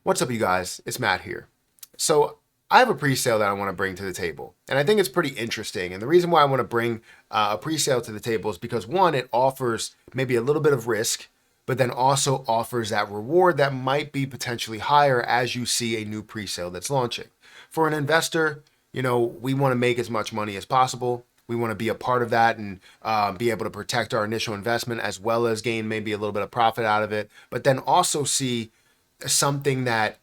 What's up, you guys? It's Matt here. So, I have a pre-sale that I want to bring to the table, and I think it's pretty interesting. And the reason why I want to bring a pre-sale to the table is because one, it offers maybe a little bit of risk, but then also offers that reward that might be potentially higher as you see a new pre-sale that's launching. For an investor, we want to make as much money as possible. We want to be a part of that and be able to protect our initial investment as well as gain maybe a little bit of profit out of it, but then also see something that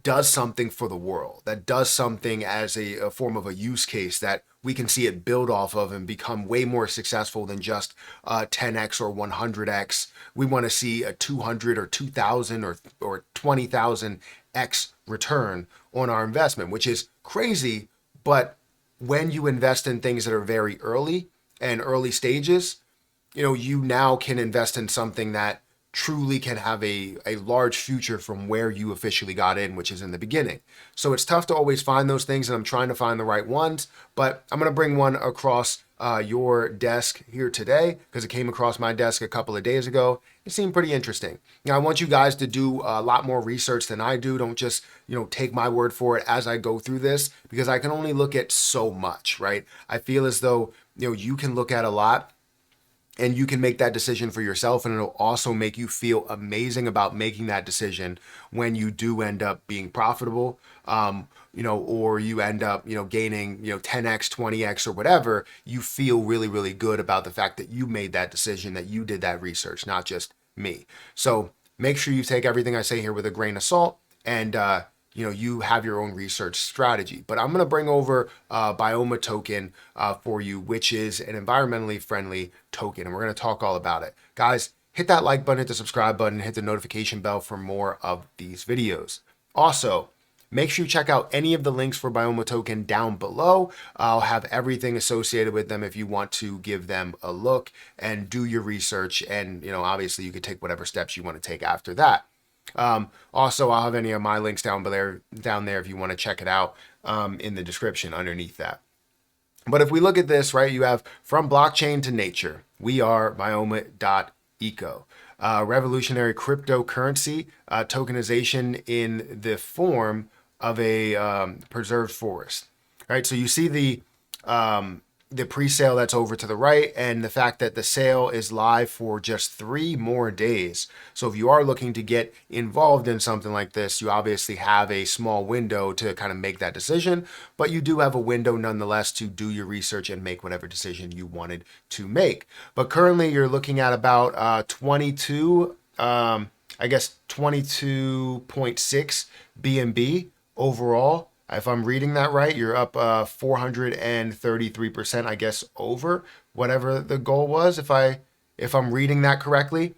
does something for the world, that does something as a form of a use case that we can see it build off of and become way more successful than just 10x or 100x. We want to see a 200 or 2000 or 20,000x return on our investment, which is crazy. But when you invest in things that are very early and early stages, you now can invest in something that truly can have a large future from where you officially got in, which is in the beginning. So it's tough to always find those things, and I'm trying to find the right ones, but I'm going to bring one across your desk here today because it came across my desk a couple of days ago. It seemed pretty interesting. Now, I want you guys to do a lot more research than I do. Don't just, take my word for it as I go through this because I can only look at so much, right? I feel as though, you can look at a lot and you can make that decision for yourself, and it'll also make you feel amazing about making that decision when you do end up being profitable, or you end up, gaining, 10x, 20x or whatever. You feel really, really good about the fact that you made that decision, that you did that research, not just me. So make sure you take everything I say here with a grain of salt, and you have your own research strategy. But I'm going to bring over Bioma token for you, which is an environmentally friendly token. And we're going to talk all about it. Guys, hit that like button, hit the subscribe button, hit the notification bell for more of these videos. Also, make sure you check out any of the links for Bioma token down below. I'll have everything associated with them if you want to give them a look and do your research. And, obviously you could take whatever steps you want to take after that. Also, I'll have any of my links down there if you want to check it out in the description underneath that. But if we look at this, right, you have from blockchain to nature. We are Bioma.eco. Revolutionary cryptocurrency tokenization in the form of a preserved forest. Right, so you see the pre-sale that's over to the right, and the fact that the sale is live for just 3 more days. So if you are looking to get involved in something like this, you obviously have a small window to kind of make that decision, but you do have a window nonetheless to do your research and make whatever decision you wanted to make. But currently you're looking at about 22.6 BNB overall. If I'm reading that right, you're up 433%, I guess, over whatever the goal was, if I'm reading that correctly.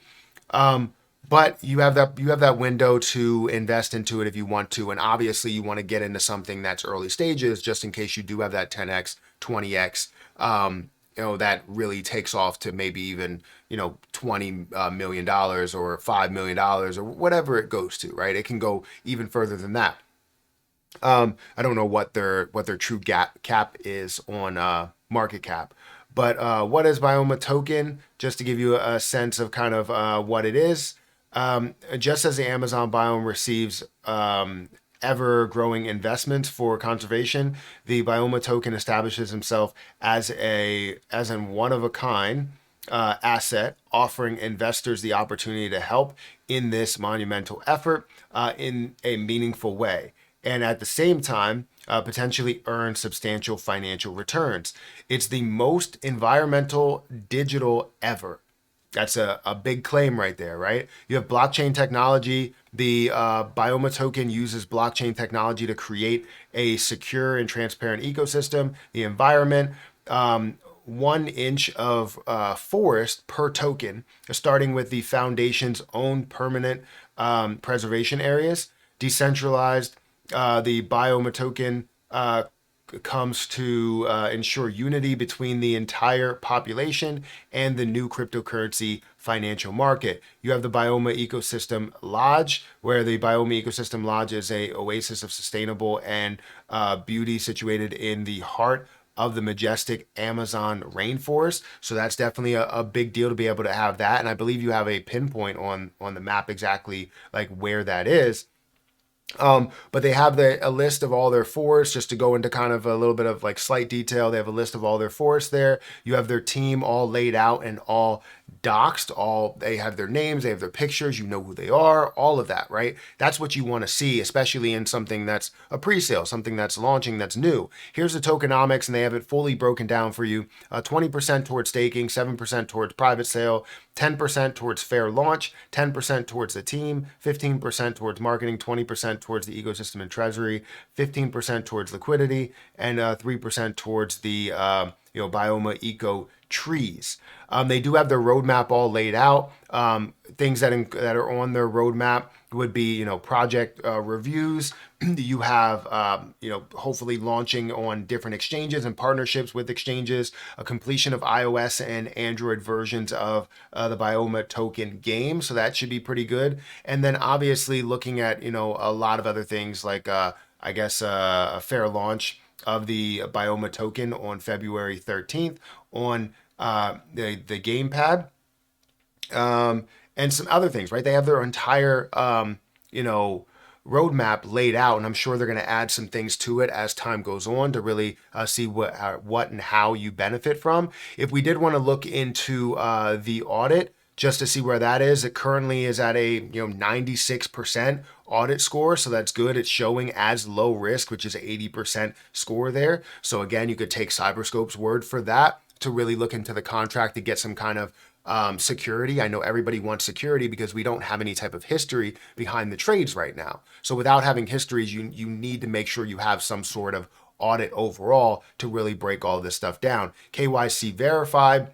But you have that window to invest into it if you want to, and obviously you want to get into something that's early stages, just in case you do have that 10x, 20x, that really takes off to maybe even $20 million or $5 million or whatever it goes to, right? It can go even further than that. I don't know what their true cap is on market cap, but what is Bioma token? Just to give you a sense of kind of what it is. Just as the Amazon biome receives ever growing investments for conservation, the Bioma token establishes himself as an one of a kind asset, offering investors the opportunity to help in this monumental effort in a meaningful way, and at the same time, potentially earn substantial financial returns. It's the most environmental digital ever. That's a big claim right there, right? You have blockchain technology. The Bioma token uses blockchain technology to create a secure and transparent ecosystem. The environment, 1 inch of forest per token, starting with the foundation's own permanent preservation areas, decentralized. The Bioma token comes to ensure unity between the entire population and the new cryptocurrency financial market. You have the Bioma Ecosystem Lodge, where the Bioma Ecosystem Lodge is a oasis of sustainable and beauty situated in the heart of the majestic Amazon rainforest. So that's definitely a big deal to be able to have that. And I believe you have a pinpoint on the map exactly like where that is. But they have a list of all their forests, just to go into kind of a little bit of like slight detail. They have a list of all their forests there. You have their team all laid out and all doxed. They have their names, they have their pictures, you know who they are, all of that, right? That's what you want to see, especially in something that's a pre-sale, something that's launching, that's new. Here's the tokenomics, and they have it fully broken down for you. 20% towards staking, 7% towards private sale, 10% towards fair launch, 10% towards the team, 15% towards marketing, 20% towards the ecosystem and treasury, 15% towards liquidity, and 3% towards the Bioma eco trees. They do have their roadmap all laid out. Things that are on their roadmap would be, project reviews. You have, hopefully launching on different exchanges and partnerships with exchanges, a completion of iOS and Android versions of the Bioma token game. So that should be pretty good. And then obviously looking at, a lot of other things like, a fair launch of the Bioma token on February 13th on the gamepad, and some other things, right? They have their entire, roadmap laid out, and I'm sure they're going to add some things to it as time goes on to really see what and how you benefit from. If we did want to look into the audit, just to see where that is, it currently is at a 96% audit score, so that's good. It's showing as low risk, which is an 80% score there. So again, you could take Cyberscope's word for that to really look into the contract to get some kind of security. I know everybody wants security because we don't have any type of history behind the trades right now. So without having histories, you need to make sure you have some sort of audit overall to really break all this stuff down. KYC verified.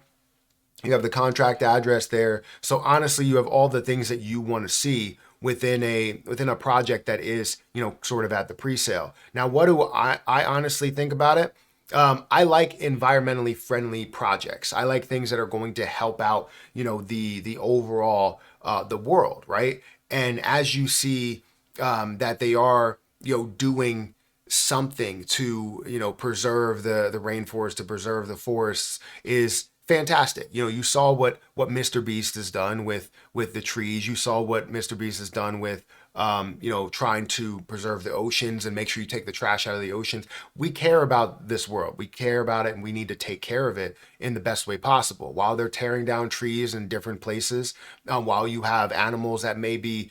You have the contract address there. So honestly, you have all the things that you want to see within a project that is, sort of at the pre-sale. Now, what do I honestly think about it? I like environmentally friendly projects. I like things that are going to help out, the overall the world, right? And as you see that they are, doing something to, preserve the rainforest, to preserve the forests is fantastic. You saw what Mr. Beast has done with the trees. You saw what Mr. Beast has done with trying to preserve the oceans and make sure you take the trash out of the oceans. We care about this world. We care about it, and we need to take care of it in the best way possible. While they're tearing down trees in different places, while you have animals that may be,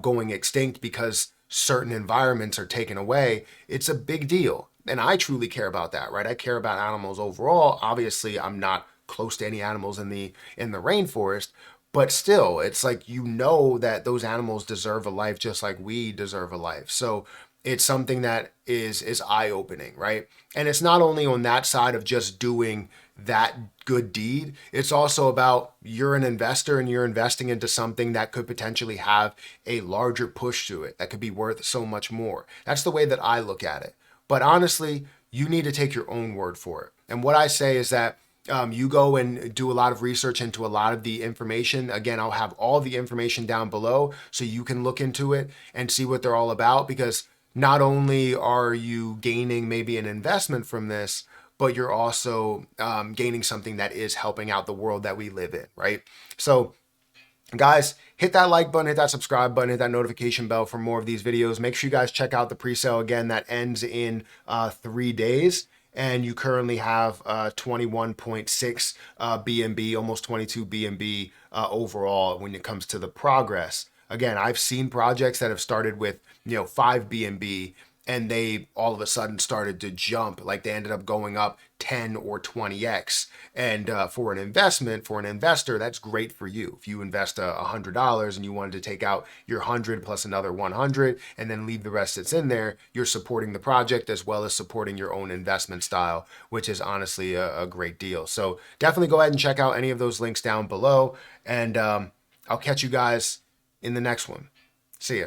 going extinct because certain environments are taken away, it's a big deal. And I truly care about that, right? I care about animals overall. Obviously, I'm not close to any animals in the rainforest, but still, it's like, that those animals deserve a life just like we deserve a life. So it's something that is eye-opening, right? And it's not only on that side of just doing that good deed, it's also about, you're an investor and you're investing into something that could potentially have a larger push to it, that could be worth so much more. That's the way that I look at it. But honestly, you need to take your own word for it. And what I say is that you go and do a lot of research into a lot of the information. Again, I'll have all the information down below so you can look into it and see what they're all about, because not only are you gaining maybe an investment from this, but you're also gaining something that is helping out the world that we live in, right? So guys, hit that like button, hit that subscribe button, hit that notification bell for more of these videos. Make sure you guys check out the pre-sale again. That ends in 3 days. And you currently have 21.6 BNB, almost 22 BNB overall when it comes to the progress. Again, I've seen projects that have started with 5 BNB, and they all of a sudden started to jump, like they ended up going up 10 or 20x. And for an investment, for an investor, that's great for you. If you invest $100 and you wanted to take out your 100 plus another 100 and then leave the rest that's in there, you're supporting the project as well as supporting your own investment style, which is honestly a great deal. So definitely go ahead and check out any of those links down below, and I'll catch you guys in the next one. See ya.